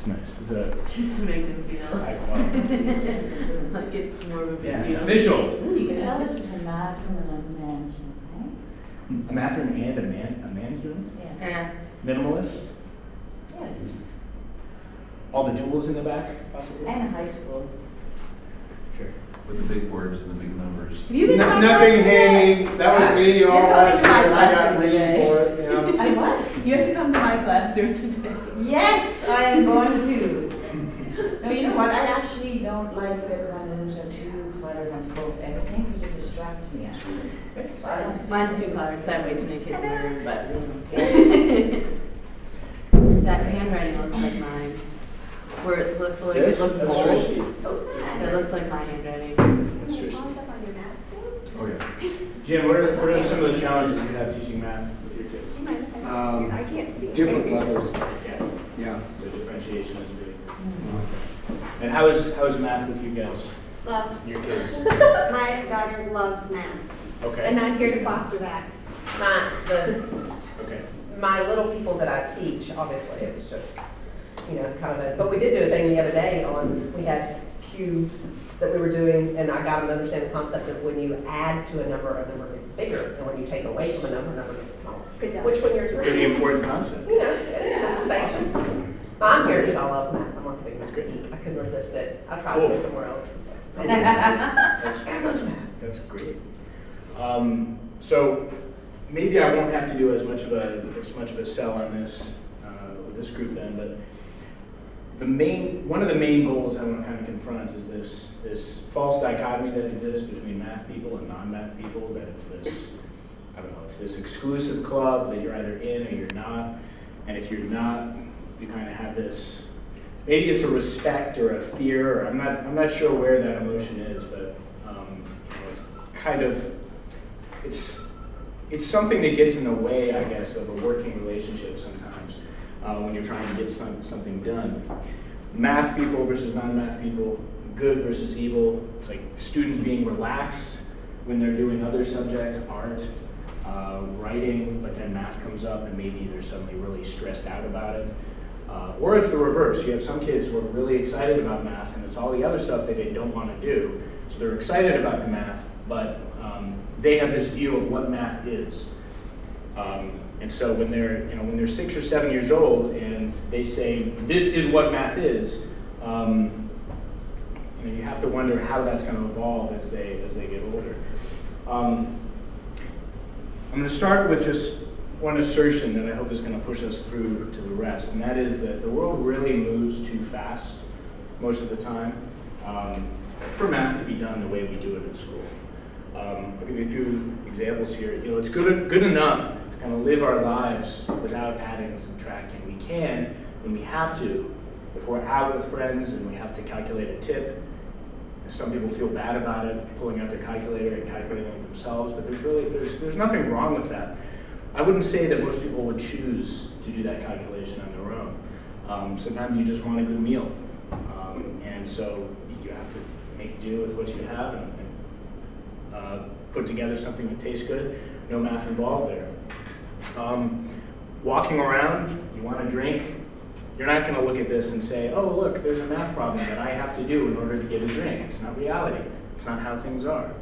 It's nice. It's a Just to make them feel high quality. like it's more of a big Yeah, deal. official. You can tell this is a math room and a man's room, A math room and a man's room. right? Yeah. Minimalist. Yeah, just, All the tools in the back, possibly. and a high school. Sure. With the big words and the big numbers. Have you been to my Nothing class hanging. That was me all You're last coming to my year. I class got every green day. for it. You know. I what? today? You have to come to my classroom today. Yes, I am going to. No, you know what? I actually don't like it when rooms are too cluttered and full of everything because it distracts me actually. But I don't. Mine's too cluttered because I have way too many kids in my room, but that handwriting looks like mine. Where it looks like This? it looks That's bold. Trish. It looks like my handwriting. That's Trish. Oh, yeah. Jim, what are some of the challenges you have teaching math with your kids? Different levels. Yeah. Yeah. The differentiation is big. And how is math with you guys? Love. Your kids? My daughter loves math, Okay. and I'm here to foster that. Okay. My little people that I teach, obviously, it's just, kind of but we did do a thing the other day we had cubes that we were doing, and I got them to understand the concept of when you add to a number gets bigger, and when you take away from a number gets smaller. Good job. Which when you're Pretty important concept. it is a basis. I'm here because I love math. I'm not kidding. That's great. I couldn't resist it. I tried Cool. to go somewhere else. That's great. So maybe I won't have to do as much of a sell on this with this group then, but one of the main goals I want to kind of confront is this false dichotomy that exists between math people and non-math people. That it's this exclusive club that you're either in or you're not, and if you're not, you kind of have this. Maybe it's a respect or a fear, or I'm not sure where that emotion is, but it's kind of it's something that gets in the way, I guess, of a working relationship sometimes when you're trying to get something done. Math people versus non-math people, good versus evil. It's like students being relaxed when they're doing other subjects, art, writing, but then math comes up and maybe they're suddenly really stressed out about it. Or it's the reverse. You have some kids who are really excited about math and it's all the other stuff that they don't want to do. So they're excited about the math, but they have this view of what math is. And so when they're 6 or 7 years old and they say, this is what math is, you have to wonder how that's going to evolve as they get older. I'm going to start with just one assertion that I hope is going to push us through to the rest, and that is that the world really moves too fast most of the time for math to be done the way we do it in school. I'll give you a few examples here. It's good enough to kind of live our lives without adding and subtracting. We can when we have to. If we're out with friends and we have to calculate a tip, some people feel bad about it, pulling out their calculator and calculating it themselves, but there's nothing wrong with that. I wouldn't say that most people would choose to do that calculation on their own. Sometimes you just want a good meal, and so you have to make do with what you have and put together something that tastes good. No math involved there. Walking around, you want a drink. You're not going to look at this and say, oh, look, there's a math problem that I have to do in order to get a drink. It's not reality. It's not how things are.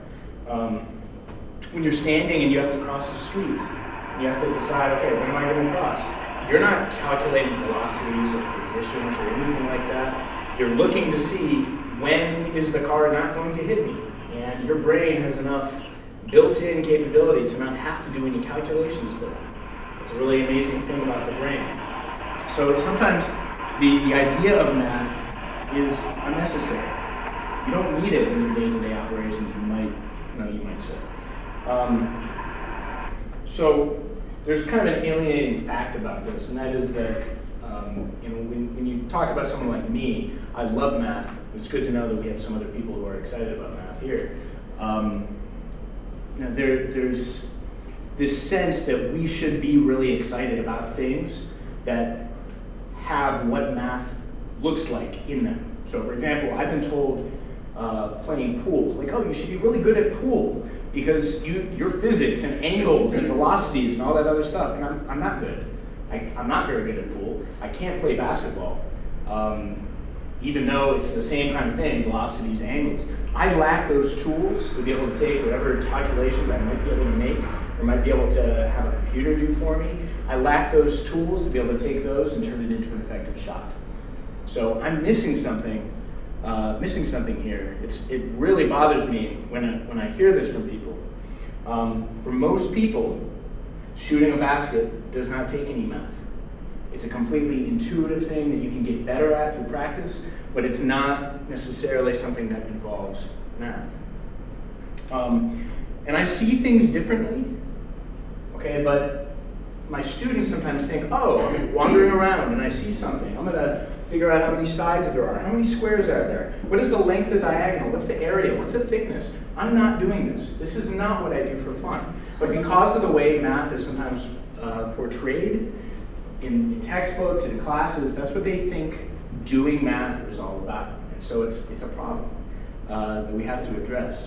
When you're standing and you have to cross the street, you have to decide, okay, when am I going to cross? You're not calculating velocities or positions or anything like that. You're looking to see when is the car not going to hit me. And your brain has enough built-in capability to not have to do any calculations for that. It's a really amazing thing about the brain. So sometimes the idea of math is unnecessary. You don't need it in your day-to-day operations, you might say. So there's kind of an alienating fact about this, and that is that when you talk about someone like me, I love math. It's good to know that we have some other people who are excited about math here. There's this sense that we should be really excited about things that have what math looks like in them. So for example, I've been told playing pool, like, oh, you should be really good at pool because your physics and angles and velocities and all that other stuff, and I'm not good. I'm not very good at pool. I can't play basketball. even though it's the same kind of thing, velocities, angles. I lack those tools to be able to take whatever calculations I might be able to make or might be able to have a computer do for me. I lack those tools to be able to take those and turn it into an effective shot. So I'm missing something here. It really bothers me when I hear this from people. For most people, shooting a basket does not take any math. It's a completely intuitive thing that you can get better at through practice, but it's not necessarily something that involves math. And I see things differently, okay, but my students sometimes think, oh, I'm wandering around and I see something. I'm gonna figure out how many sides there are, how many squares are there, what is the length of the diagonal, what's the area, what's the thickness. I'm not doing this. This is not what I do for fun. But because of the way math is sometimes portrayed in textbooks, in classes, that's what they think doing math is all about. And so it's a problem that we have to address.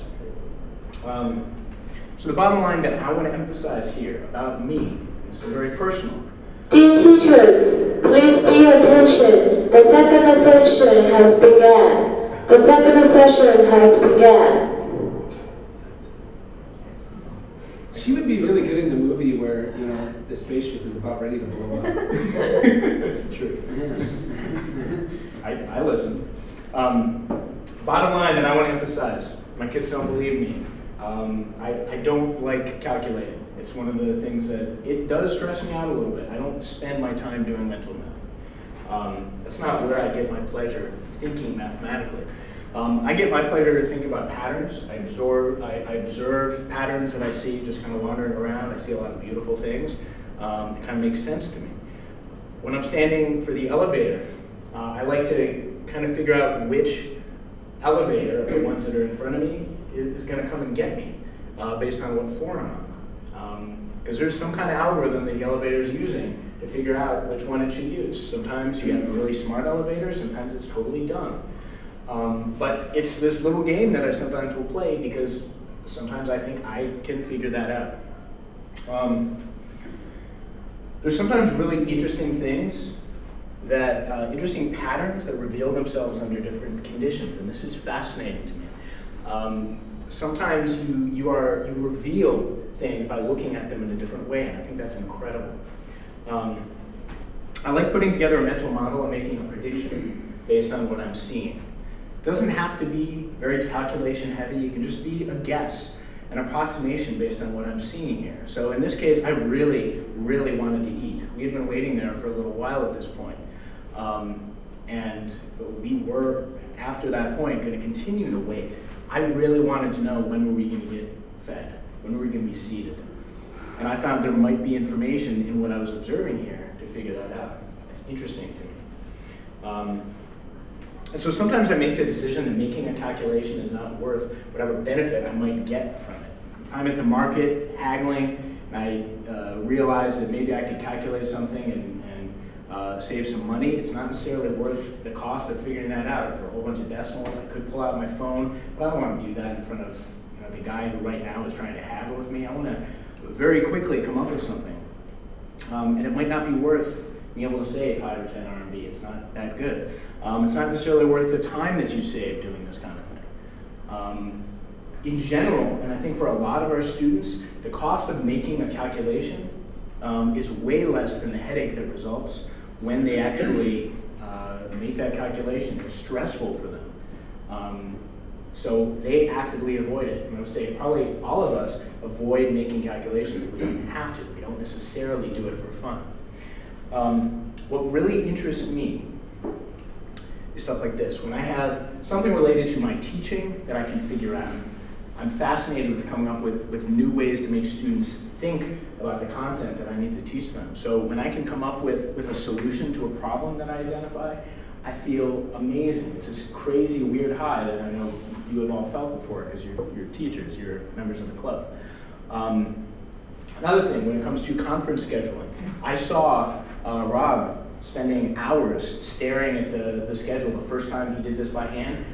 So the bottom line that I want to emphasize here about me, this is very personal. Dear teachers, please pay attention. The second session has begun. The second session has begun. She would be really good in the movie where, the spaceship is about ready to blow up. That's true. I listen. Bottom line that I want to emphasize, my kids don't believe me. I don't like calculating. It's one of the things that, it does stress me out a little bit. I don't spend my time doing mental math. That's not where I get my pleasure thinking mathematically. I get my pleasure to think about patterns. I observe patterns that I see just kind of wandering around. I see a lot of beautiful things. It kind of makes sense to me. When I'm standing for the elevator, I like to kind of figure out which elevator of the ones that are in front of me is going to come and get me based on what floor I'm on. Because there's some kind of algorithm that the elevator is using to figure out which one it should use. Sometimes you have a really smart elevator, sometimes it's totally dumb. But it's this little game that I sometimes will play because sometimes I think I can figure that out. There's sometimes really interesting things that, interesting patterns that reveal themselves under different conditions, and this is fascinating to me. Sometimes you reveal things by looking at them in a different way, and I think that's incredible. I like putting together a mental model and making a prediction based on what I'm seeing. It doesn't have to be very calculation heavy. It can just be a guess, an approximation based on what I'm seeing here. So in this case, I really, really wanted to eat. We had been waiting there for a little while at this point. And we were, after that point, going to continue to wait. I really wanted to know when were we going to get fed, when were we going to be seated. And I found there might be information in what I was observing here to figure that out. It's interesting to me. And so sometimes I make the decision that making a calculation is not worth whatever benefit I might get from it. If I'm at the market haggling, and I realize that maybe I could calculate something and save some money, it's not necessarily worth the cost of figuring that out. If there are a whole bunch of decimals, I could pull out my phone, but I don't want to do that in front of the guy who right now is trying to haggle with me. I want to very quickly come up with something. And it might not be worth being able to save 5 or 10 RMB. It's not that good. It's not necessarily worth the time that you save doing this kind of thing. In general, and I think for a lot of our students, the cost of making a calculation is way less than the headache that results when they actually make that calculation. It's stressful for them. So they actively avoid it. I'm going to say probably all of us avoid making calculations if we don't have to. We don't necessarily do it for fun. What really interests me is stuff like this. When I have something related to my teaching that I can figure out, I'm fascinated with coming up with new ways to make students think about the content that I need to teach them. So when I can come up with a solution to a problem that I identify, I feel amazing. It's this crazy, weird high that I know you have all felt before because you're teachers, you're members of the club. Another thing, when it comes to conference scheduling, I saw Rob spending hours staring at the schedule the first time he did this by hand.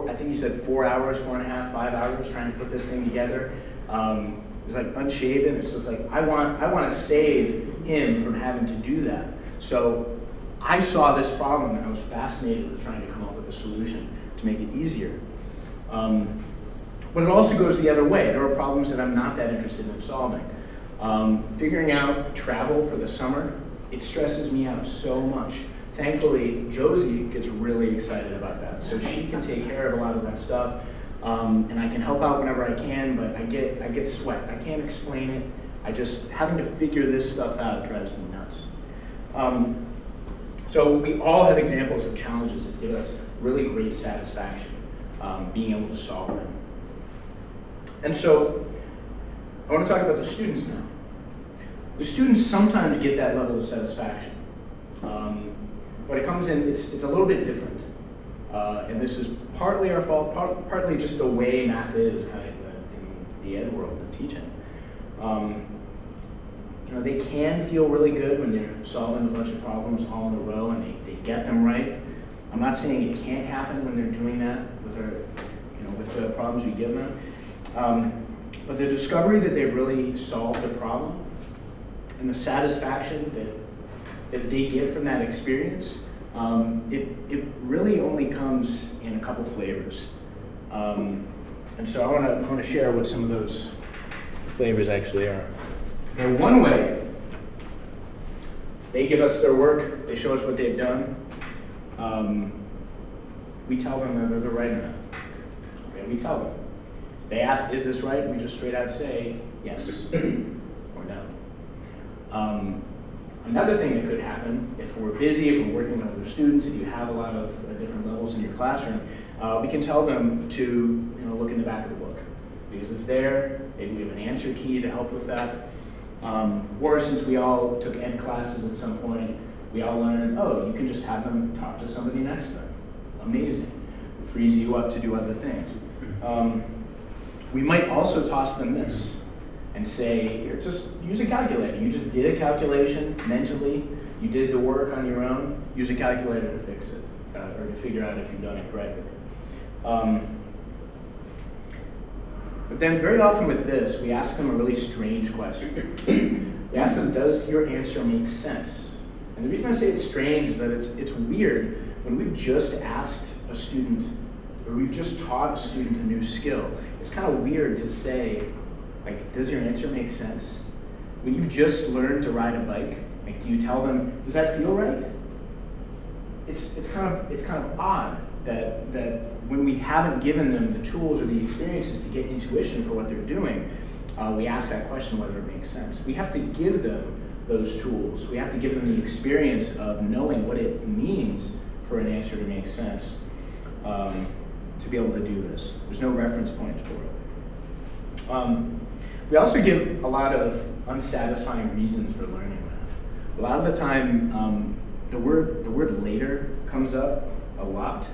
I think he said 4 hours, 4.5, 5 hours trying to put this thing together. It was like unshaven. It's just like, I want to save him from having to do that. So I saw this problem and I was fascinated with trying to come up with a solution to make it easier. But it also goes the other way. There are problems that I'm not that interested in solving. Figuring out travel for the summer, it stresses me out so much. Thankfully, Josie gets really excited about that. So she can take care of a lot of that stuff. And I can help out whenever I can, but I get sweat. I can't explain it. Having to figure this stuff out drives me nuts. So we all have examples of challenges that give us really great satisfaction, being able to solve them. And so I want to talk about the students now. The students sometimes get that level of satisfaction. But it comes in, it's a little bit different. And this is partly our fault, partly just the way math is kind of in the ed world and teaching. They can feel really good when they're solving a bunch of problems all in a row and they get them right. I'm not saying it can't happen when they're doing that with the problems we give them. But the discovery that they've really solved the problem and the satisfaction that they get from that experience, it really only comes in a couple flavors. And so I want to share what some of those flavors actually are. Now, one way, they give us their work, they show us what they've done. We tell them whether they're right or not. Okay, we tell them. They ask, is this right? We just straight out say yes or no. Another thing that could happen, if we're busy, if we're working with other students, if you have a lot of different levels in your classroom, we can tell them to look in the back of the book because it's there. Maybe we have an answer key to help with that. Or since we all took ed classes at some point, we all learned, you can just have them talk to somebody next to them. Amazing. It frees you up to do other things. We might also toss them this and say, here, just use a calculator. You just did a calculation mentally. You did the work on your own. Use a calculator to fix it or to figure out if you've done it correctly. But then very often with this, we ask them a really strange question. We ask them, does your answer make sense? And the reason I say it's strange is that it's weird when we've just asked a student, or we've just taught a student a new skill. It's kind of weird to say, does your answer make sense? When you just learned to ride a bike, do you tell them, does that feel right? It's kind of odd that when we haven't given them the tools or the experiences to get intuition for what they're doing, we ask that question whether it makes sense. We have to give them those tools. We have to give them the experience of knowing what it means for an answer to make sense to be able to do this. There's no reference points for it. We also give a lot of unsatisfying reasons for learning math. A lot of the time, the word later comes up a lot.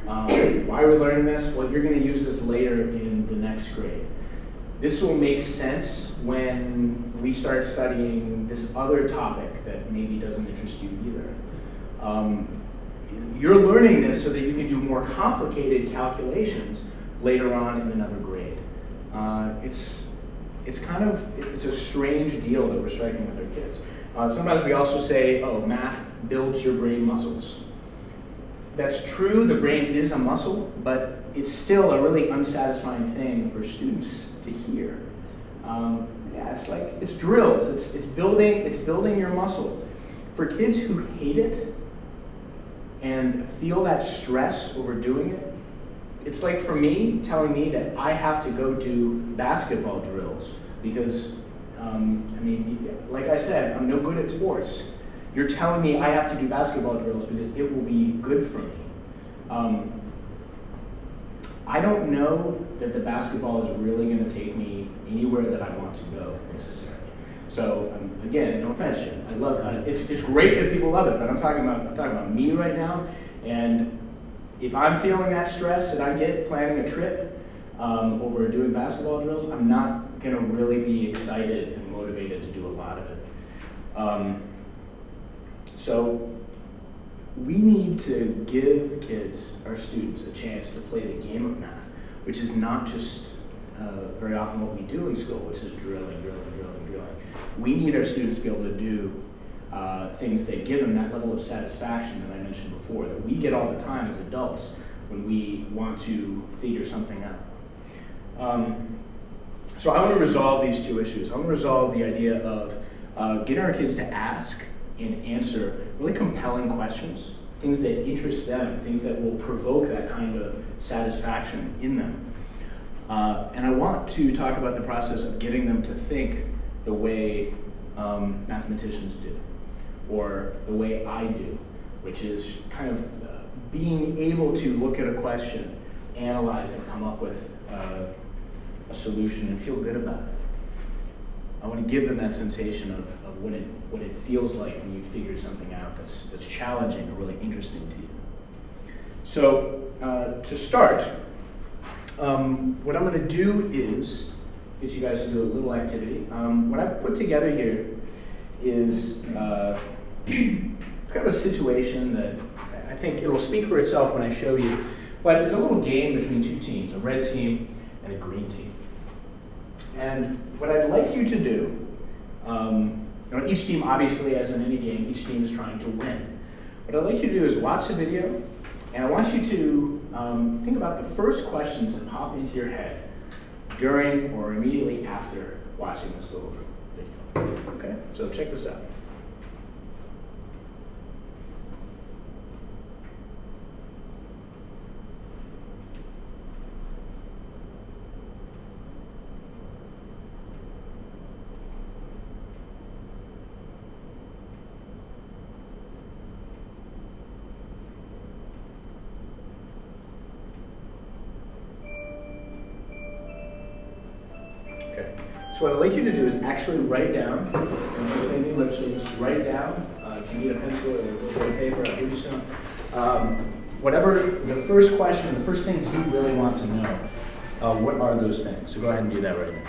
Why are we learning this? Well, you're going to use this later in the next grade. This will make sense when we start studying this other topic that maybe doesn't interest you either. You're learning this so that you can do more complicated calculations later on in another grade. It's a strange deal that we're striking with our kids. Sometimes we also say, math builds your brain muscles. That's true, the brain is a muscle, but it's still a really unsatisfying thing for students to hear. It's drills, it's building your muscle. For kids who hate it and feel that stress over doing it, it's like for me, telling me that I have to go do basketball drills because, like I said, I'm no good at sports. You're telling me I have to do basketball drills because it will be good for me. I don't know that the basketball is really going to take me anywhere that I want to go necessarily. So again, no offense, Jim. I love it. It's great that people love it, but I'm talking about me right now. And if I'm feeling that stress that I get planning a trip over doing basketball drills, I'm not going to really be excited and motivated to do a lot of it. So we need to give kids, our students, a chance to play the game of math, which is not just very often what we do in school, which is drilling. We need our students to be able to do things that give them that level of satisfaction that I mentioned before, that we get all the time as adults when we want to figure something out. So I want to resolve these two issues. I want to resolve the idea of getting our kids to ask and answer really compelling questions, things that interest them, things that will provoke that kind of satisfaction in them. And I want to talk about the process of getting them to think the way mathematicians do, or the way I do, which is kind of being able to look at a question, analyze it, come up with a solution, and feel good about it. I want to give them that sensation of what it feels like when you figure something out that's challenging or really interesting to you. So to start, what I'm going to do is get you guys to do a little activity. What I've put together here is it's kind of a situation that I think it will speak for itself when I show you, but it's a little game between two teams, a red team and a green team. And what I'd like you to do, each team, obviously, as in any game, each team is trying to win. What I'd like you to do is watch the video, and I want you to think about the first questions that pop into your head during or immediately after watching this little video. Okay, so check this out. So what I'd like you to do is actually write down, and just maybe lips, so just write down, if you need a pencil or a little bit of paper, I'll give you some. Whatever the first question, the first things you really want to know, what are those things? So go ahead and do that right now.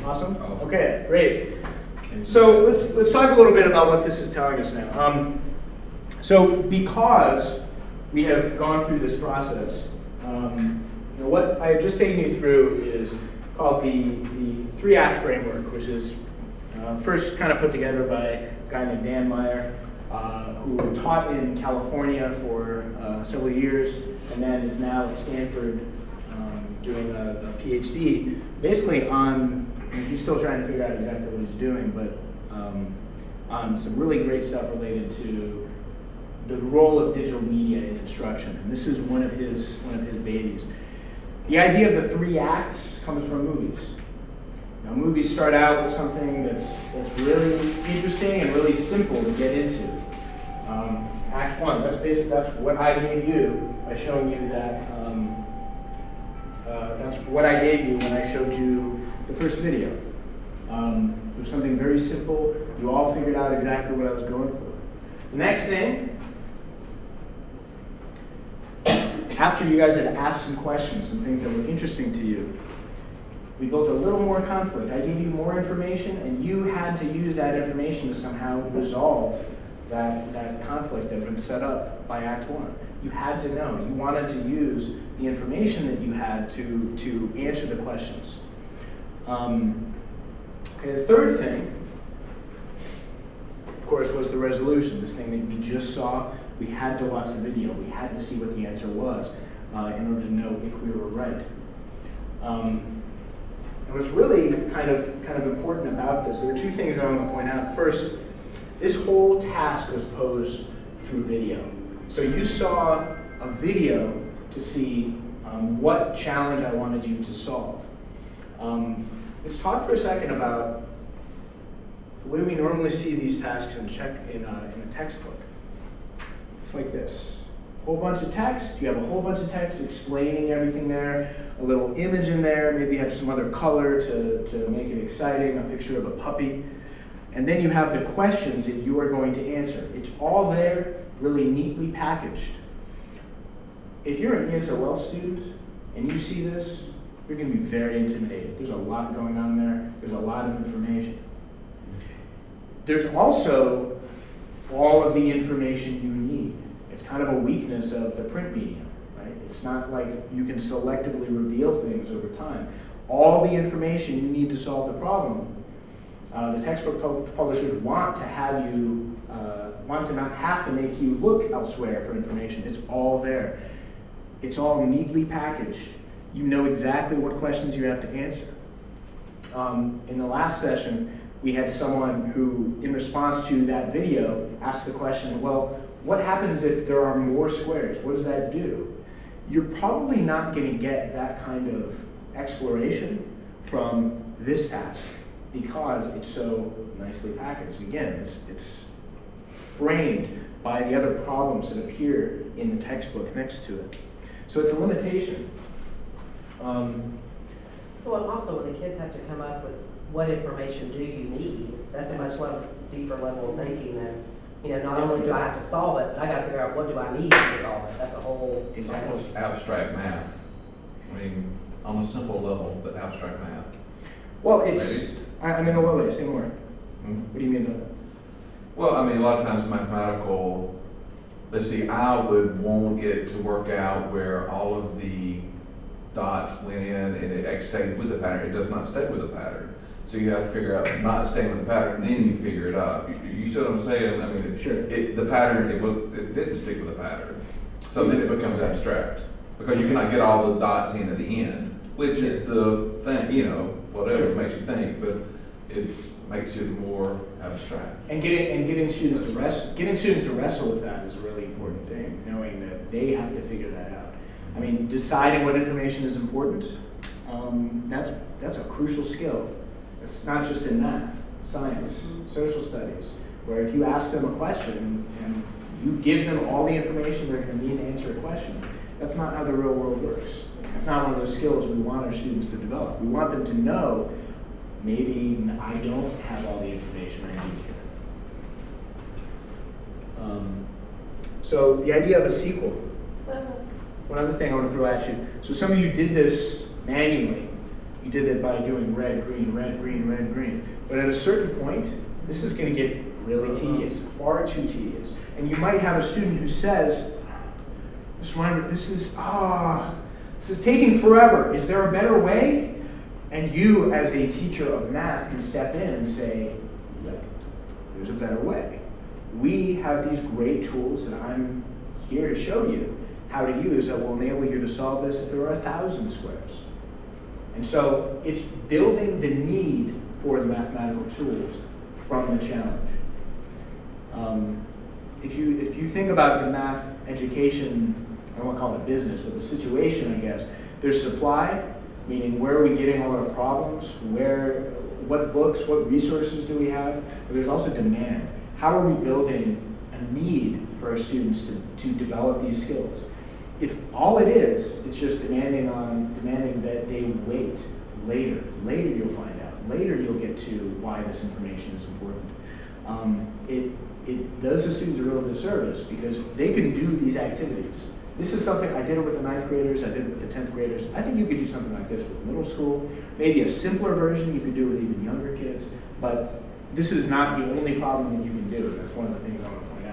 Awesome. Okay, great. So let's talk a little bit about what this is telling us now. So because we have gone through this process, what I've just taken you through is called the 3-act framework, which is first kind of put together by a guy named Dan Meyer, who taught in California for several years, and then is now at Stanford doing a PhD, basically on, he's still trying to figure out exactly what he's doing, but on some really great stuff related to the role of digital media in instruction, and this is one of his babies. The idea of the 3 acts comes from movies. Now, movies start out with something that's really interesting and really simple to get into. Act 1, that's what I gave you by showing you that. That's what I gave you when I showed you the first video. It was something very simple. You all figured out exactly what I was going for. The next thing, after you guys had asked some questions, some things that were interesting to you, we built a little more conflict. I gave you more information, and you had to use that information to somehow resolve that conflict that had been set up by Act 1. You had to know. You wanted to use the information that you had to answer the questions. Okay, the third thing, of course, was the resolution, this thing that we just saw. We had to watch the video. We had to see what the answer was in order to know if we were right. And what's really kind of important about this, there are two things I want to point out. First, this whole task was posed through video. So you saw a video to see what challenge I wanted you to solve. Let's talk for a second about the way we normally see these tasks in a textbook. It's like this. A whole bunch of text. You have a whole bunch of text explaining everything there, a little image in there, maybe you have some other color to make it exciting, a picture of a puppy. And then you have the questions that you are going to answer. It's all there, really neatly packaged. If you're an ESOL student and you see this, you're going to be very intimidated. There's a lot going on there. There's a lot of information. There's also all of the information you need. It's kind of a weakness of the print medium, right? right? It's not like you can selectively reveal things over time. All the information you need to solve the problem, the textbook publishers want to have you, want to not have to make you look elsewhere for information. It's all there. It's all neatly packaged. You know exactly what questions you have to answer. In the last session, we had someone who, in response to that video, asked the question, well, what happens if there are more squares? What does that do? You're probably not going to get that kind of exploration from this task because it's so nicely packaged. Again, it's framed by the other problems that appear in the textbook next to it. So it's a limitation. Well, and also when the kids have to come up with what information do you need, that's a much deeper level of thinking than, not only do I have to solve it, but I got to figure out what do I need to solve it. That's a whole. Exactly. Almost abstract math. I mean, on a simple level, but abstract math. Well, it's, I mean, wait, say more. What do you mean by that? Well, I mean, a lot of times mathematical, let's see, I would want it to work out where all of the dots went in and it stayed with the pattern. It does not stay with the pattern. So you have to figure out not staying with the pattern, then you figure it out. You see what I'm saying? I mean, Sure. The pattern, it didn't stick with the pattern. So then it becomes abstract. Because you cannot get all the dots in at the end, which is the thing, whatever makes you think, but it makes it more abstract. And getting students to wrestle with that is a really important thing, knowing that they have to figure that out. I mean, deciding what information is important, that's a crucial skill. It's not just in math, science, social studies, where if you ask them a question and you give them all the information they're going to need to answer a question, that's not how the real world works. It's not one of those skills we want our students to develop. We want them to know, maybe I don't have all the information I need here. So the idea of a sequel. One other thing I want to throw at you. So some of you did this manually. You did it by doing red, green, red, green, red, green. But at a certain point, this is going to get really tedious, far too tedious. And you might have a student who says, Mr. Weinberg, this is taking forever. Is there a better way? And you, as a teacher of math, can step in and say, yep, there's a better way. We have these great tools that I'm here to show you how to use that will enable you to solve this if there are 1,000 squares. And so it's building the need for the mathematical tools from the challenge. If you think about the math education, I don't want to call it business, but the situation, I guess, there's supply, meaning where are we getting all our problems, what books, what resources do we have, but there's also demand. How are we building a need for our students to develop these skills? If all it is, it's just demanding that they wait later. Later you'll find out. Later you'll get to why this information is important. It does the students a real disservice because they can do these activities. This is something I did it with the 9th graders, I did it with the 10th graders. I think you could do something like this with middle school. Maybe a simpler version you could do with even younger kids, but this is not the only problem that you can do. That's one of the things I want to point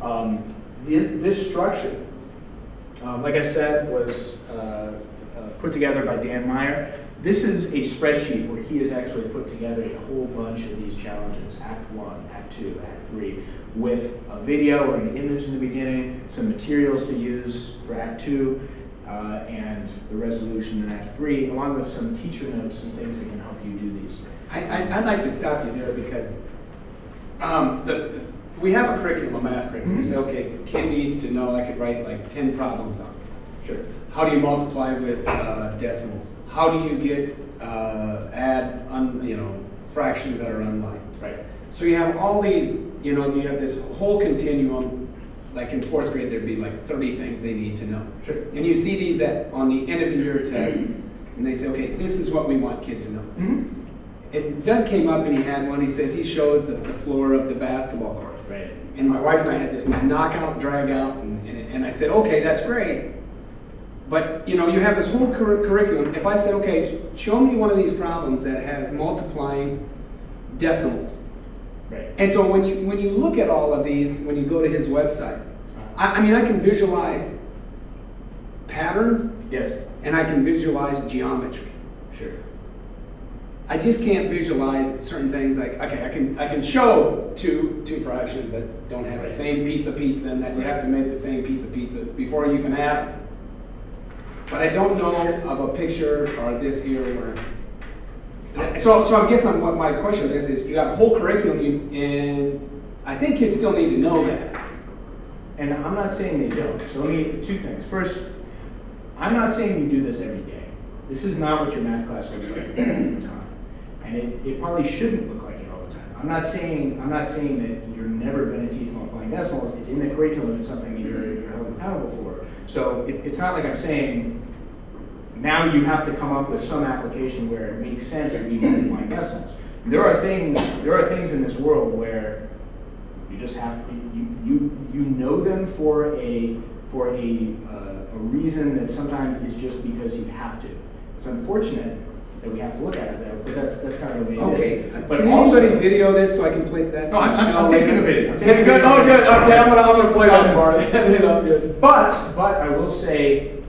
out. This structure, like I said, was put together by Dan Meyer. This is a spreadsheet where he has actually put together a whole bunch of these challenges, Act 1, Act 2, Act 3, with a video or an image in the beginning, some materials to use for Act 2, and the resolution in Act 3, along with some teacher notes and things that can help you do these. I'd like to stop you there because we have a curriculum, a math curriculum. We say, okay, kid needs to know, I could write like 10 problems on it. Sure. How do you multiply with decimals? How do you get add fractions that are unlike? Right. So you have all these, you have this whole continuum. Like in 4th grade, there'd be like 30 things they need to know. Sure. And you see these on the end of the year test, and they say, okay, this is what we want kids to know. Mm-hmm. And Doug came up and he had one. He says he shows the floor of the basketball court. Right. And my wife and I had this knockout, drag out, and I said, okay, that's great. But you have this whole curriculum. If I said, okay, show me one of these problems that has multiplying decimals. Right. And so when you look at all of these, when you go to his website, I can visualize patterns, Yes, and I can visualize geometry. sure. I just can't visualize certain things like, okay, I can show two fractions that don't have the same piece of pizza and that you have to make the same piece of pizza before you can add them. But I don't know of a picture or this here where. So I guess what my question is you got a whole curriculum and I think kids still need to know that. And I'm not saying they don't. So let me, two things. First, I'm not saying you do this every day. This is not what your math class looks like all the time. And it probably shouldn't look like it all the time. I'm not saying that you're never going to teach multiplying decimals. It's in the curriculum. It's something that you're held accountable for. So it's not like I'm saying now you have to come up with some application where it makes sense to be multiplying decimals. There are things in this world where you just have to, you know them for a reason that sometimes is just because you have to. It's unfortunate that we have to look at it that way, but that's kind of the way it Okay, is. But can also, anybody video this so I can play that? No, I'm taking a video. Okay, good. Oh, good. Okay, I'm gonna play that part. Then I'll just. But I will say,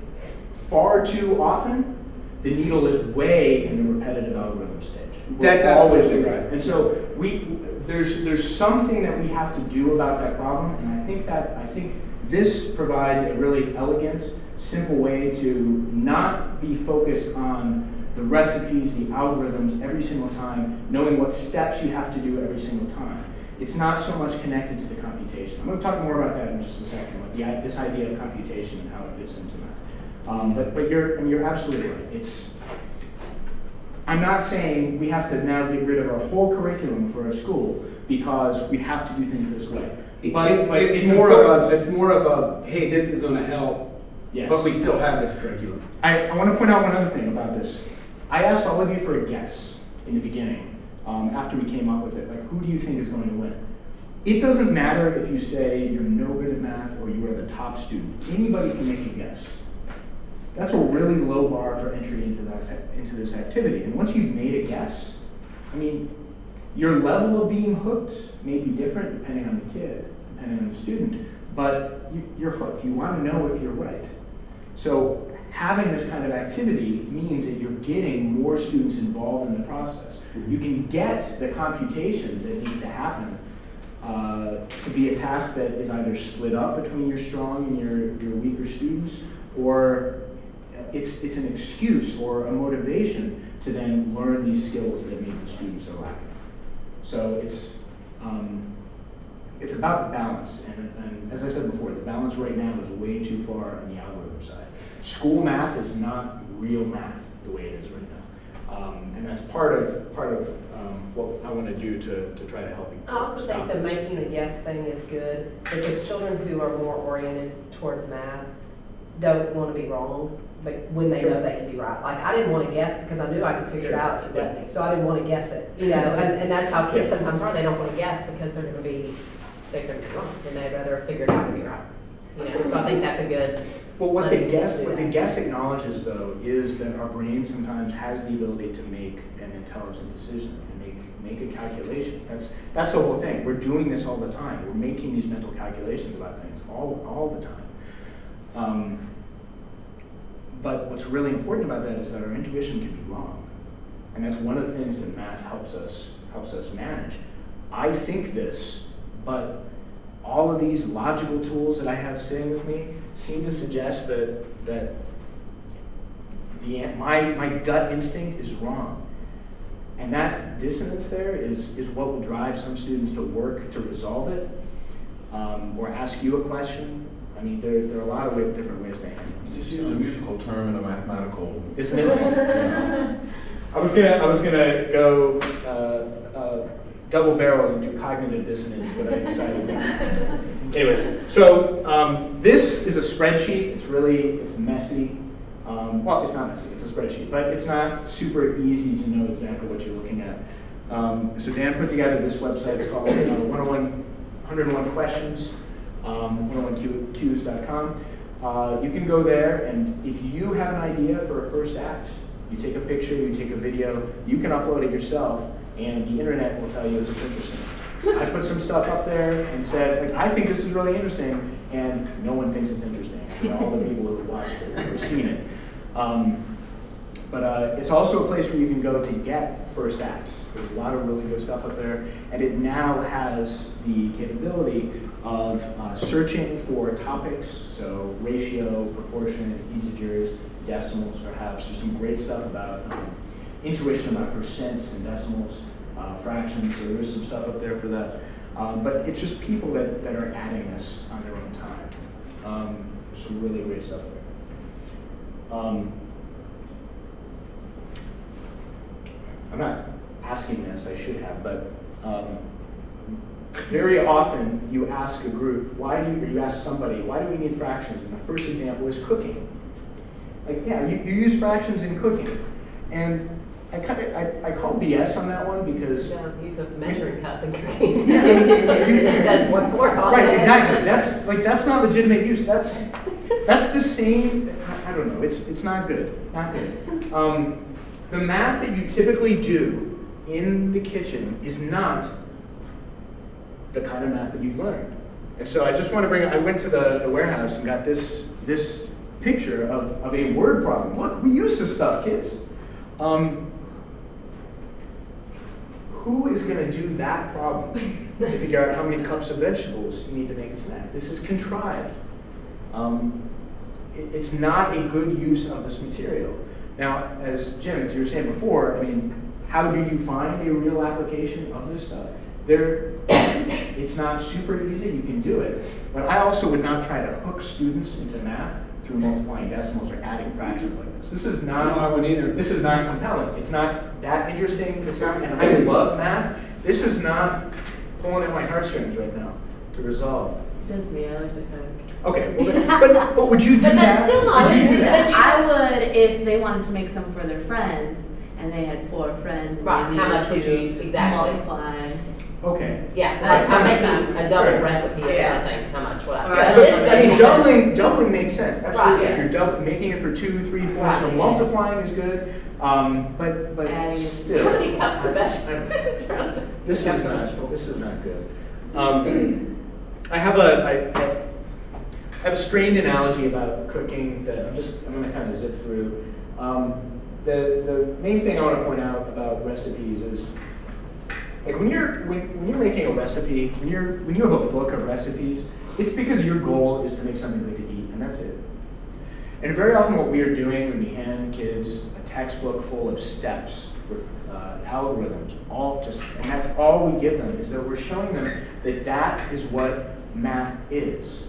far too often, the needle is way in the repetitive algorithm stage. That's absolutely right. And so there's something that we have to do about that problem, and I think this provides a really elegant, simple way to not be focused on the recipes, the algorithms every single time, knowing what steps you have to do every single time. It's not so much connected to the computation. I'm going to talk more about that in just a second, like this idea of computation and how it fits into math. But you're absolutely right. I'm not saying we have to now get rid of our whole curriculum for our school because we have to do things this way. But it's more of a hey, this is going to help, yes. But we still have this curriculum. I want to point out one other thing about this. I asked all of you for a guess in the beginning, after we came up with it. Like, who do you think is going to win? It doesn't matter if you say you're no good at math or you are the top student. Anybody can make a guess. That's a really low bar for entry into this activity. And once you've made a guess, I mean, your level of being hooked may be different depending on the kid, depending on the student, but you're hooked. You want to know if you're right. So having this kind of activity means that you're getting more students involved in the process. You can get the computation that needs to happen to be a task that is either split up between your strong and your weaker students, or it's an excuse or a motivation to then learn these skills that maybe the students are lacking. So it's about balance, and as I said before, the balance right now is way too far on the algorithm side. School math is not real math the way it is right now, and that's part of what I want to do to try to help you. I also think the making a guess thing is good because children who are more oriented towards math don't want to be wrong, but when they know they can be right. Like, I didn't want to guess because I knew I could figure it out if you let me, so I didn't want to guess it, you know, and that's how kids sometimes are. They don't want to guess because they're going to be wrong, and they'd rather figure it out and be right, you know, so I think that's a good. Well, what the guess acknowledges, though, is that our brain sometimes has the ability to make an intelligent decision and make a calculation. That's the whole thing. We're doing this all the time. We're making these mental calculations about things all the time. But what's really important about that is that our intuition can be wrong, and that's one of the things that math helps us manage. I think this, but all of these logical tools that I have sitting with me seem to suggest that my gut instinct is wrong. And that dissonance there is what will drive some students to work to resolve it, or ask you a question. I mean, there are a lot of different ways to handle it. You just use a musical term in a mathematical. Dissonance? Yeah. I was gonna go double barrel and do cognitive dissonance, but I decided not. Anyways, so this is a spreadsheet. It's messy. Well, it's not messy. It's a spreadsheet, but it's not super easy to know exactly what you're looking at. So Dan put together this website. It's called 101 Questions, 101Qs.com. You can go there, and if you have an idea for a first act, you take a picture, you take a video, you can upload it yourself, and the internet will tell you if it's interesting. I put some stuff up there and said, like, I think this is really interesting, and no one thinks it's interesting. All the people who have watched it or seen it. But it's also a place where you can go to get first acts. There's a lot of really good stuff up there, and it now has the capability of searching for topics, so ratio, proportion, integers, decimals perhaps. There's some great stuff about intuition about percents and decimals, fractions, so there's some stuff up there for that. But it's just people that are adding this on their own time. There's some really great stuff there. I'm not asking this, I should have, but very often you ask a group, or you ask somebody, why do we need fractions? And the first example is cooking. Like, yeah, you use fractions in cooking. And I call BS on that one because Use a measuring cup in cooking. Yeah. It says 1/4 on it. Right, exactly. That's not legitimate use. That's the same. I don't know. It's not good. Not good. The math that you typically do in the kitchen is not the kind of math that you learn. And so I just want to bring. I went to the warehouse and got this picture of a word problem. Look, we use this stuff, kids. Who is going to do that problem to figure out how many cups of vegetables you need to make a snack? This is contrived. It's not a good use of this material. Now, as Jim, as you were saying before, I mean, how do you find a real application of this stuff? It's not super easy, you can do it. But I also would not try to hook students into math through multiplying decimals or adding fractions like this. This is not. No, I wouldn't either. This is not compelling. It's not that interesting. It's not, and I love math. This is not pulling at my heartstrings right now to resolve. Just me, I like to cook. Okay, well, but would you do But that? that's still not Would you gonna do do that? that. I would if they wanted to make some for their friends and they had 4 friends and Right, they how needed much would to you- exactly. multiply. Okay. Yeah, That's like I'm how making much a double Right. recipe or Yeah. something, how much would I? Right. Yeah, But this I I mean, doesn't doubling makes sense. Absolutely. Right. If you're making it for 2, 3, 4, Right. so multiplying is good. But Adding- still, How many cups of vegetables? this is not good. I have a strained analogy about cooking that I'm going to kind of zip through. The main thing I want to point out about recipes is, like, when you're making a recipe, when you have a book of recipes, it's because your goal is to make something good to eat, and that's it. And very often what we are doing when we hand kids a textbook full of steps, algorithms, and that's all we give them, is that we're showing them that that is what math is.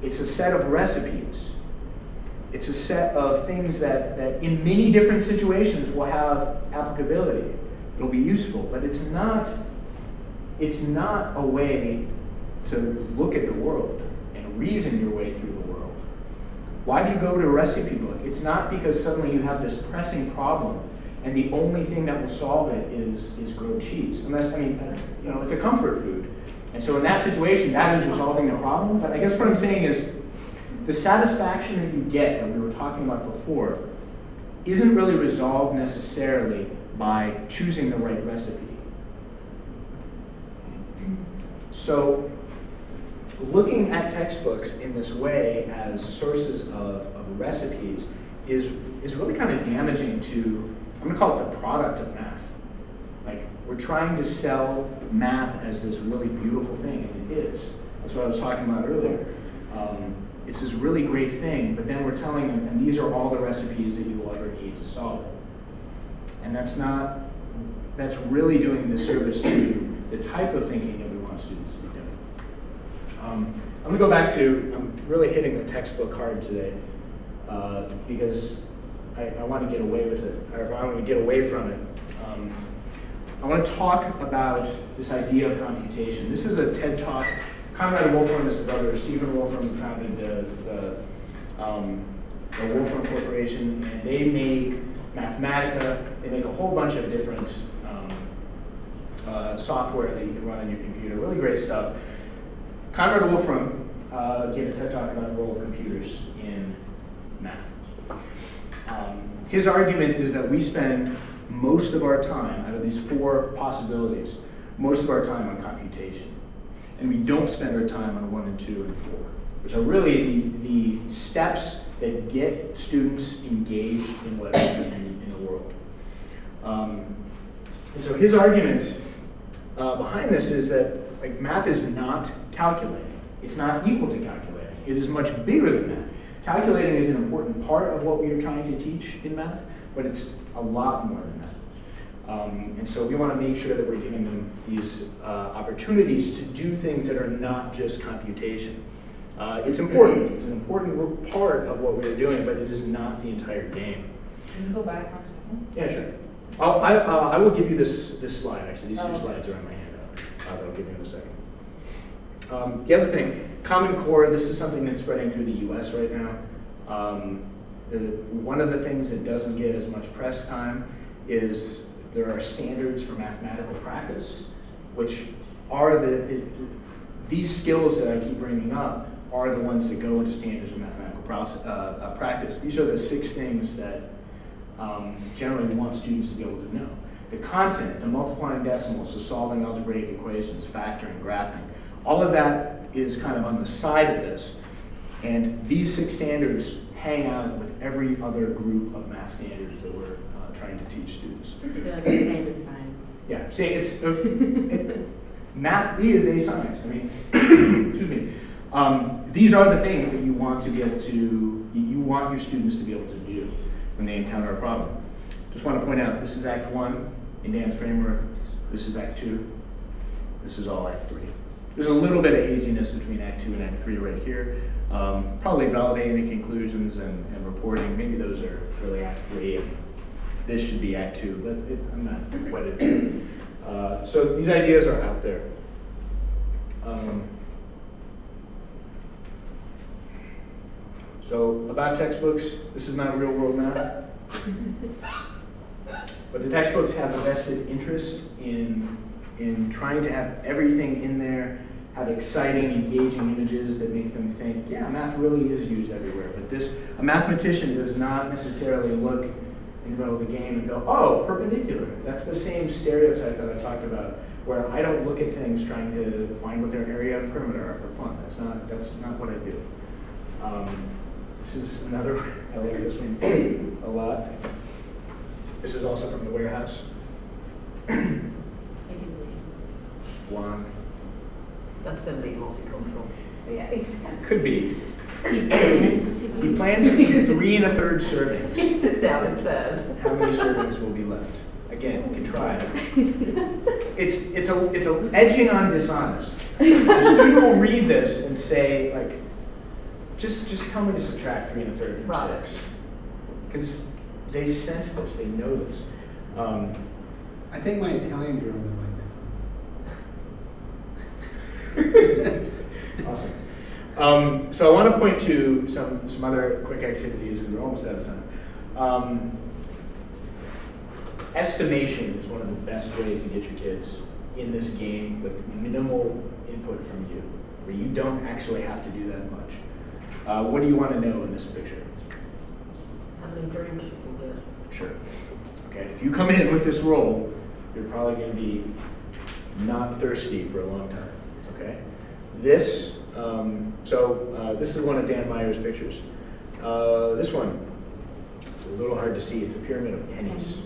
It's a set of recipes. It's a set of things that in many different situations will have applicability. It'll be useful, but it's not a way to look at the world and reason your way through the world. Why do you go to a recipe book? It's not because suddenly you have this pressing problem and the only thing that will solve it is grilled cheese. Unless, it's a comfort food. And so in that situation, that is resolving the problem. But I guess what I'm saying is the satisfaction that you get that we were talking about before isn't really resolved necessarily by choosing the right recipe. So looking at textbooks in this way as sources of recipes is really kind of damaging to, I'm going to call it the product of math. Like, we're trying to sell math as this really beautiful thing, and it is. That's what I was talking about earlier. It's this really great thing, but then we're telling them, and these are all the recipes that you will ever need to solve it. And that's really doing a disservice to the type of thinking that we want students to be doing. I'm going to go back to, I'm really hitting the textbook hard today, because I want to get away with it, or I want to get away from it. I want to talk about this idea of computation. This is a TED Talk. Conrad Wolfram is his brother. Stephen Wolfram founded the Wolfram Corporation, and they make Mathematica. They make a whole bunch of different software that you can run on your computer. Really great stuff. Conrad Wolfram gave a TED Talk about the role of computers in math. His argument is that we spend most of our time, out of these 4 possibilities, most of our time on computation. And we don't spend our time on 1 and 2 and 4, which are really the steps that get students engaged in what's happening in the world. And so his argument behind this is that math is not calculating. It's not equal to calculating. It is much bigger than that. Calculating is an important part of what we are trying to teach in math, but it's a lot more than that. And so we want to make sure that we're giving them these opportunities to do things that are not just computation. It's important. It's an important part of what we're doing, but it is not the entire game. Can you go back 1 second? Yeah, sure. I will give you this slide, actually. These two slides are on my handout that I'll give you in a second. The other thing, Common Core, this is something that's spreading through the US right now. One of the things that doesn't get as much press time is there are standards for mathematical practice, which are these skills that I keep bringing up are the ones that go into standards of mathematical practice. These are the 6 things that generally we want students to be able to know. The content, the multiplying decimals, the solving algebraic equations, factoring, graphing, all of that is kind of on the side of this. And these 6 standards hang out with every other group of math standards that we're trying to teach students. They're like the same as science. Yeah, see, it's math is a science. I mean, excuse me. These are the things that you want to be able to, you want your students to be able to do when they encounter a problem. Just want to point out, this is Act 1 in Dan's framework. This is Act 2. This is all Act 3. There's a little bit of haziness between Act 2 and Act 3 right here. Probably validating the conclusions and reporting. Maybe those are really Act 3. And this should be Act 2, but I'm not wedded to it. So these ideas are out there. So about textbooks, this is not real world math. But the textbooks have a vested interest in trying to have everything in there, have exciting, engaging images that make them think, yeah, math really is used everywhere. But a mathematician does not necessarily look in the middle of the game and go, oh, perpendicular. That's the same stereotype that I talked about, where I don't look at things trying to find what their area and perimeter are for fun. That's not what I do. This is another, I like this one a lot. This is also from the warehouse. One. That's going to be multicultural. Yeah, exactly. Could be. He plans to He plans to eat 3 1/3 servings. He sits down and says, How many servings will be left? Again, you can try it. It's a edging on dishonest. The student will read this and say, like, just tell me to subtract 3 1/3 from 6. Because they sense this, they know this. I think my Italian girl would like Awesome. So I want to point to some other quick activities, and we're almost out of time. Estimation is one of the best ways to get your kids in this game with minimal input from you, where you don't actually have to do that much. What do you want to know in this picture? how many drinks you can get. Sure. Okay, if you come in with this roll, you're probably going to be not thirsty for a long time. Okay, this this is one of Dan Meyer's pictures. This one, it's a little hard to see. It's a pyramid of pennies.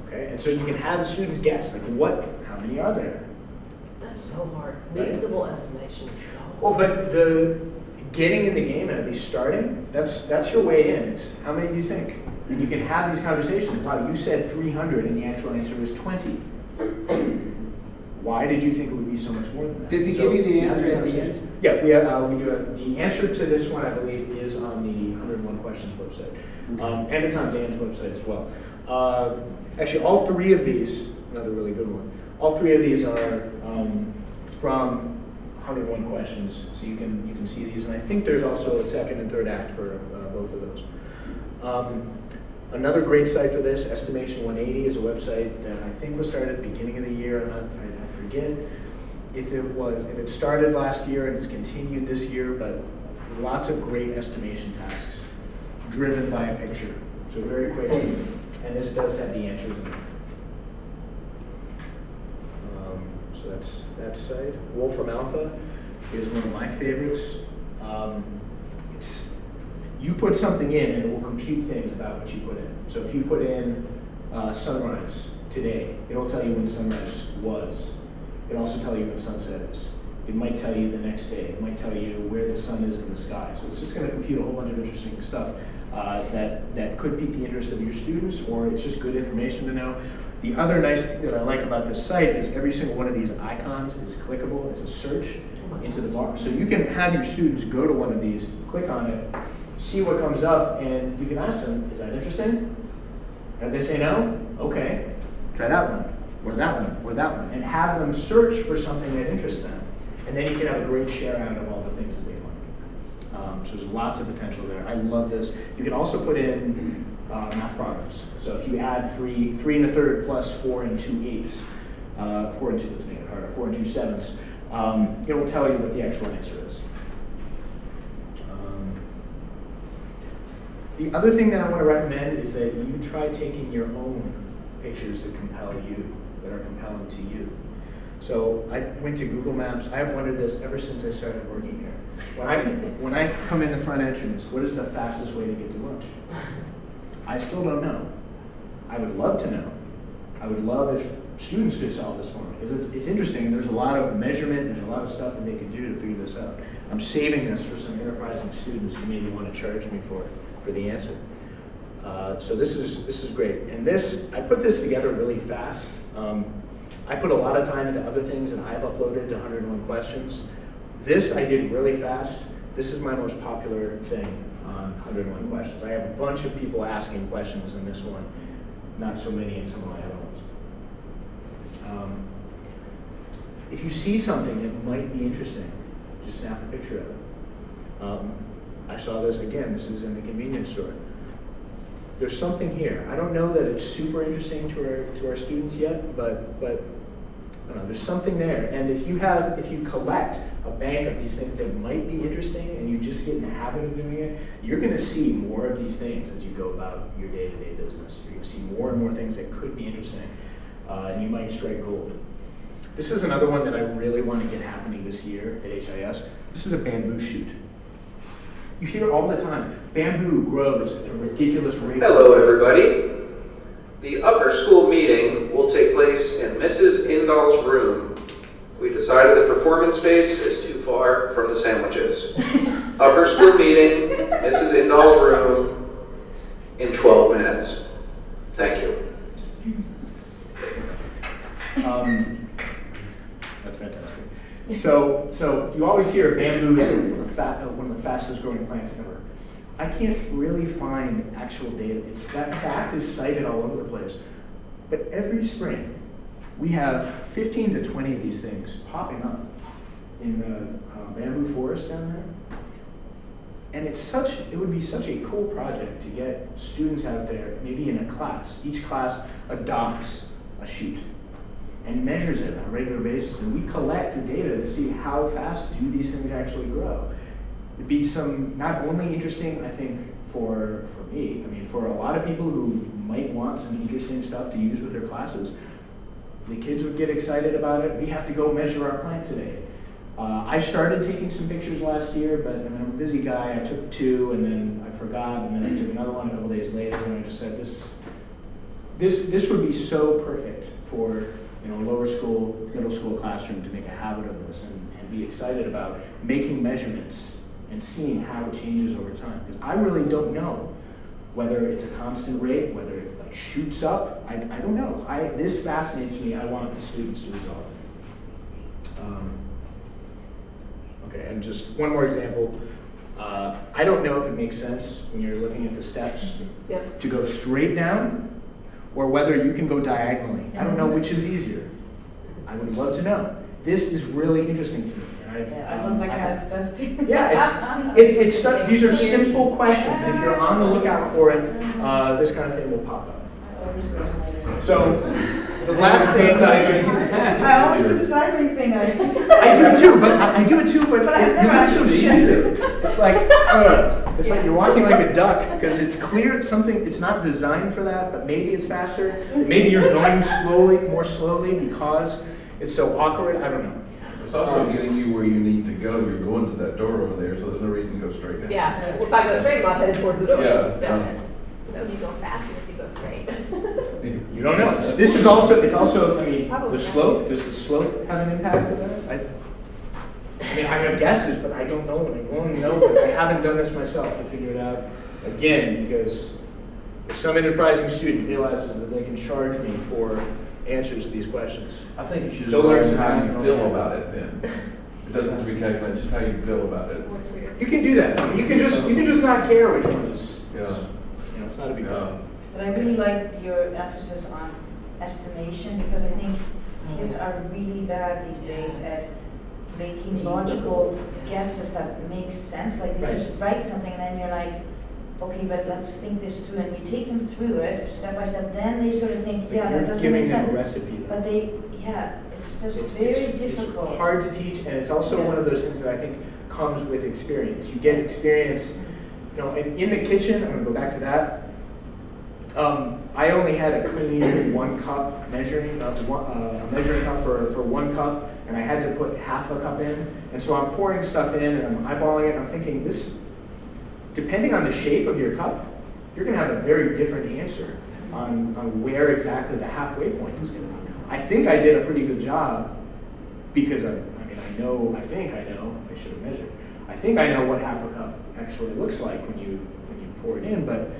Okay, and so you can have the students guess, like, how many are there? That's so hard. Reasonable estimation is so hard. Well, but getting in the game and at least starting, that's your way in. It's how many do you think? And you can have these conversations. Wow, you said 300 and the actual answer was 20. Why did you think it would be so much more than that? Does he give you the answer at the end? Yeah, we do. The answer to this one, I believe, is on the 101 Questions website. And it's on Dan's website as well. Actually, all 3 of these, another really good one, all 3 of these are from 101 Questions, so you can see these. And I think there's also a second and third act for both of those. Another great site for this, Estimation 180, is a website that I think was started at the beginning of the year. I forget if it started last year and it's continued this year, but lots of great estimation tasks driven by a picture. So very quick, and this does have the answers in So that's that site. Wolfram Alpha is one of my favorites. You put something in and it will compute things about what you put in. So if you put in sunrise today, it'll tell you when sunrise was. It'll also tell you when sunset is. It might tell you the next day. It might tell you where the sun is in the sky. So it's just going to compute a whole bunch of interesting stuff that could pique the interest of your students, or it's just good information to know. The other nice thing that I like about this site is every single one of these icons is clickable. It's a search into the bar. So you can have your students go to one of these, click on it, see what comes up, and you can ask them, is that interesting? And if they say no, okay, try that one, or that one, or that one, and have them search for something that interests them. And then you can have a great share out of all the things that they like. So there's lots of potential there. I love this. You can also put in math progress. So if you add 3 1/3 plus 4 2/8, 4 2, let's make it harder, 4 2/7, it will tell you what the actual answer is. The other thing that I want to recommend is that you try taking your own pictures that compel you, that are compelling to you. So I went to Google Maps. I have wondered this ever since I started working here. When I come in the front entrance, what is the fastest way to get to lunch? I still don't know. I would love to know. I would love if students could solve this for me, because it's interesting. There's a lot of measurement. There's a lot of stuff that they can do to figure this out. I'm saving this for some enterprising students who maybe want to charge me for the answer. So this is great. And I put this together really fast. I put a lot of time into other things, and I've uploaded 101 questions. This I did really fast. This is my most popular thing on 101 questions. I have a bunch of people asking questions in this one, not so many in some of my other ones. If you see something that might be interesting, just snap a picture of it. I saw this again. This is in the convenience store. There's something here. I don't know that it's super interesting to our students yet, but I don't know, there's something there. And if you collect a bank of these things that might be interesting, and you just get in the habit of doing it, you're going to see more of these things as you go about your day-to-day business. You're going to see more and more things that could be interesting, and you might strike gold. This is another one that I really want to get happening this year at HIS. This is a bamboo shoot. You hear all the time, bamboo grows at a ridiculous rate. Hello, everybody. The upper school meeting will take place in Mrs. Indall's room. We decided the performance space is too far from the sandwiches. Upper school meeting, Mrs. Indall's room, in 12 minutes. Thank you. That's fantastic. So you always hear bamboo is one of the fastest growing plants ever. I can't really find actual data. That fact is cited all over the place. But every spring, we have 15 to 20 of these things popping up in the bamboo forest down there. And it would be such a cool project to get students out there, maybe in a class. Each class adopts a shoot and measures it on a regular basis, and we collect the data to see how fast do these things actually grow. It'd be not only interesting, I think, for me, I mean, for a lot of people who might want some interesting stuff to use with their classes. The kids would get excited about it. We have to go measure our plant today. I started taking some pictures last year, but I'm a busy guy. I took 2, and then I forgot, and then I took another one a couple days later, and I just said, this would be so perfect for lower school, middle school classroom to make a habit of this and be excited about making measurements and seeing how it changes over time. Because I really don't know whether it's a constant rate, whether it shoots up. I don't know. This fascinates me. I want the students to resolve it. Okay, and just one more example. I don't know if it makes sense when you're looking at the steps to go straight down, or whether you can go diagonally. I don't know which is easier. I would love to know. This is really interesting to me. I love that kind of stuff too. Yeah, these are simple questions, and if you're on the lookout for it, this kind of thing will pop up. So, the last thing... I always do the cycling thing. I do it too, but But I've you never have to actually see it. It's like you're walking like a duck, because it's clear it's not designed for that, but maybe it's faster. Maybe you're going more slowly because it's so awkward, I don't know. It's also getting you where you need to go. You're going to that door over there, so there's no reason to go straight down. Yeah, well, if I go straight, I'm not headed towards the door. Yeah. So you go faster if you go straight. You don't know. This is also, it's also, I mean, Probably the not. slope, does the slope have an impact on that? I mean, I have guesses, but I don't know. I won't know, but I haven't done this myself to figure it out. Again, because if some enterprising student realizes that they can charge me for answers to these questions. I think you should Don't learn learn how something you from feel that. about it then. It doesn't have to be calculated, just how you feel about it. You can do that. You can just not care which one is. Yeah. You know, it's not a big Yeah. deal. But I really liked your emphasis on estimation, because I think kids are really bad these days at making logical guesses that make sense. Like they Right. just write something and then you're like, okay, but let's think this through, and you take them through it step by step, then they sort of think, yeah, You're that doesn't giving make them sense. a recipe. But they, yeah, it's just It's very difficult. It's hard to teach, and it's also Yeah. one of those things that I think comes with experience. You get experience, you know, in the kitchen, I'm gonna go back to that. I only had a clean 1 cup measuring, a measuring cup for 1 cup, and I had to put half a cup in. And so I'm pouring stuff in and I'm eyeballing it, and I'm thinking this, depending on the shape of your cup, you're gonna have a very different answer on where exactly the halfway point is gonna be. I think I did a pretty good job because I think I know, I should have measured. I think I know what half a cup actually looks like when you pour it in, but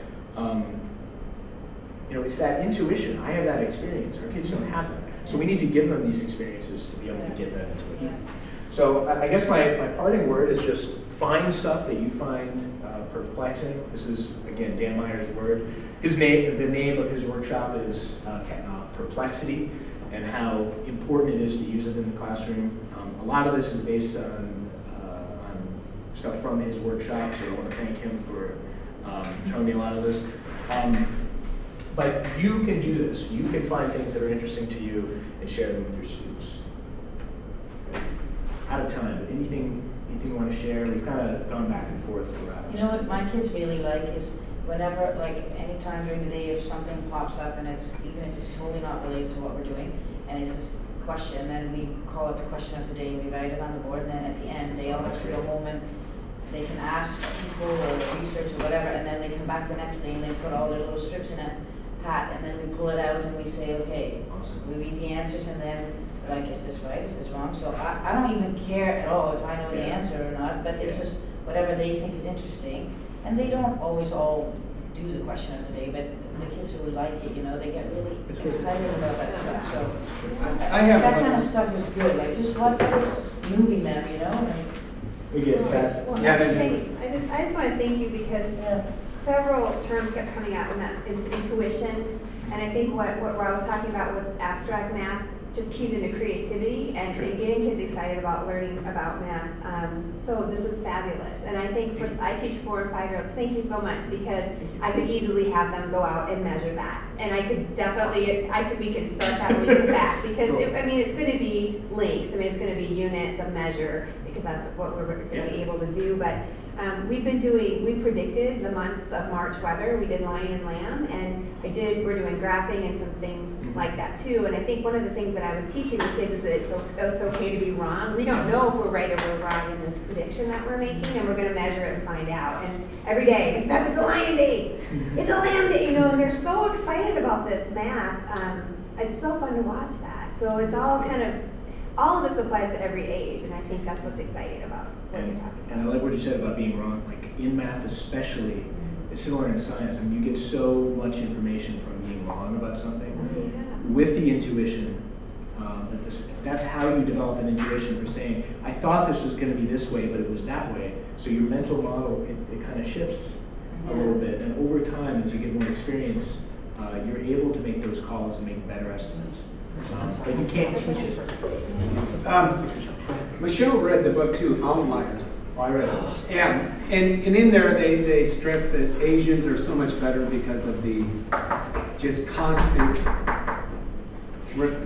you know, it's that intuition. I have that experience. Our kids don't have that. So we need to give them these experiences to be able to get that intuition. So I guess my parting word is just find stuff that you find perplexing. This is, again, Dan Meyer's word. The name of his workshop is Perplexity, and how important it is to use it in the classroom. A lot of this is based on stuff from his workshop, so I want to thank him for showing me a lot of this. But you can do this. You can find things that are interesting to you and share them with your students. Out of time, but anything you want to share? We've kind of gone back and forth throughout. You know what my kids really like is whenever, like anytime during the day, if something pops up and it's, even if it's totally not related to what we're doing, and it's this question, then we call it the question of the day, we write it on the board, and then at the end, they all have to go home and they can ask people or research or whatever, and then they come back the next day and they put all their little strips in a hat, and then we pull it out and we say, okay, Awesome. we read the answers, and then they're like, is this right, is this wrong? So I don't even care at all if I know the Yeah. answer or not, but it's Yeah. just whatever they think is interesting. And they don't always all do the question of the day, but the kids who like it, you know, they get really It's good. excited about that stuff. So I have that a- kind of stuff is good, like just what is moving them, you know? And, We get that. Well, Yeah, then- thanks. I just want to thank you because several terms kept coming out in that intuition, and I think what I was talking about with abstract math just keys into creativity and getting kids excited about learning about math. So this is fabulous, and I think I teach 4 and 5-year-olds. Thank you so much, because I could easily have them go out and measure that, and I could definitely we can start that when we come back, because it's going to be links. I mean, it's going to be units of measure, because that's what we're going to be able to do. But we predicted the month of March weather. We did lion and lamb, and we're doing graphing and some things like that too. And I think one of the things that I was teaching the kids is that it's okay to be wrong. We don't know if we're right or we're wrong in this prediction that we're making, and we're going to measure it and find out. And every day, Miss Beth, it's a lion day, it's a lamb day, you know, and they're so excited about this math. It's so fun to watch that. So it's all all of this applies to every age, and I think that's what's exciting about what you're talking about. And I like what you said about being wrong, like in math especially. It's similar in science. I mean, you get so much information from being wrong about something. With the intuition, that's how you develop an intuition for saying, I thought this was going to be this way, but it was that way. So your mental model, it kind of shifts a little bit. And over time, as you get more experience, you're able to make those calls and make better estimates. But you can't teach it. Michelle read the book too, Outliers. I read it. And in there they stress that Asians are so much better because of the just constant.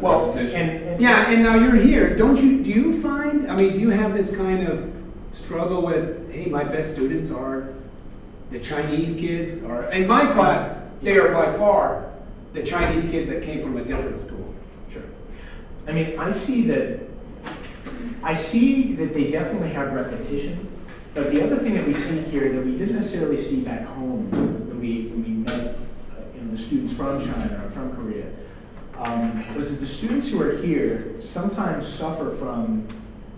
Well, And now you're here. Do you find? I mean, do you have this kind of struggle with? Hey, my best students are the Chinese kids, or in my class, they are by far the Chinese kids that came from a different school. Sure. I mean, I see that they definitely have repetition, but the other thing that we see here that we didn't necessarily see back home when we met the students from China or from Korea, was that the students who are here sometimes suffer from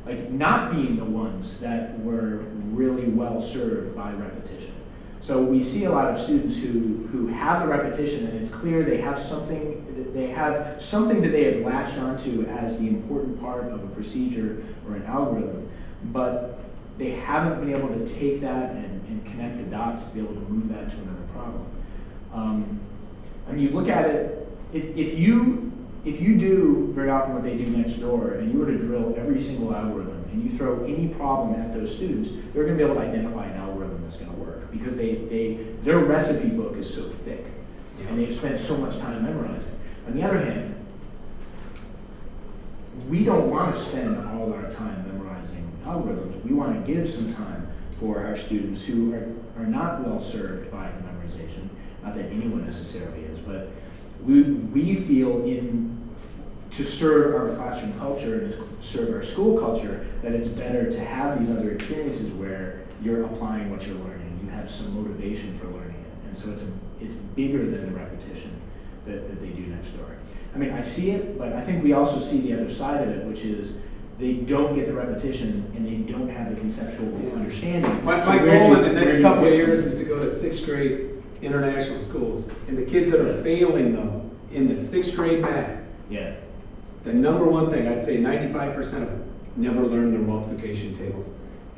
like not being the ones that were really well served by repetition. So we see a lot of students who have the repetition, and it's clear they have something that they have latched onto as the important part of a procedure or an algorithm, but they haven't been able to take that and connect the dots to be able to move that to another problem. I mean, you look at it, if you do very often what they do next door, and you were to drill every single algorithm, and you throw any problem at those students, they're going to be able to identify an algorithm that's going to work, because their recipe book is so thick, and they've spent so much time memorizing. On the other hand, we don't want to spend all our time memorizing algorithms. We want to give some time for our students who are not well served by the memorization. Not that anyone necessarily is, but we feel to serve our classroom culture and to serve our school culture that it's better to have these other experiences where you're applying what you're learning. You have some motivation for learning it, and so it's bigger than the repetition that they do next door. I mean, I see it, but I think we also see the other side of it, which is they don't get the repetition and they don't have the conceptual understanding. My goal in the next couple of years is to go to 6th grade international schools. And the kids that are failing, though, in the 6th grade math, Yeah. the number one thing, I'd say 95% of them never learn their multiplication tables.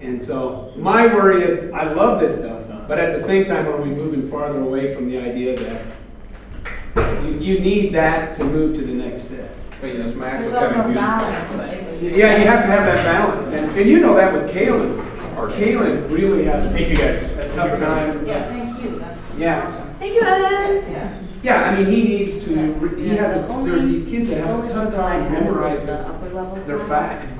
And so my worry is, I love this stuff, but at the same time, are we moving farther away from the idea that you need that to move to the next step? But yes, math There's is also kind a of balance, right? Yeah, you have to have that balance. And you know that with Kalen. Kalen really has Thank you guys. a tough time. Yeah, thank you, that's Yeah. awesome. Thank you, Ed. Yeah. Yeah, I mean, he needs to, there's these kids that have a tough time memorizing the upper level their science, facts.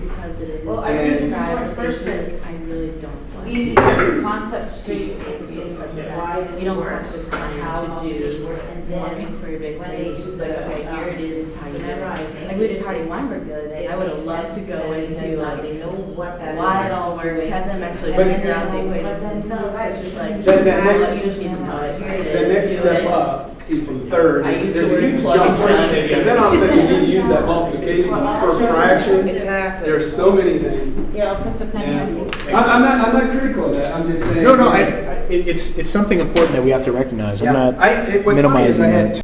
because it is. Well, I think it's And- important first that I really don't we like. get the concept straight in why We this don't works, have the time and how to do this works, and more then inquiry-based when things. they It's just do like, the, okay, here it is, this is how you do it. memorizing. Like we did Hardy Weinberg the other day. I would have loved to go and do like they know what that is. why it all works, have them actually But- figure out the But equations then themselves. It's just like, That well, next- you just need to know it. Here it is. The next do step it. up, see, from third, I use there's the a word huge plug jump and first, chug. because then all of a sudden you need to use that multiplication for fractions. Exactly. There's so many things. Yeah, I'll put the pen And down. I'm not critical of that, I'm just saying. No, it's something important that we have to recognize. I'm not What's funny is I minimizing had that.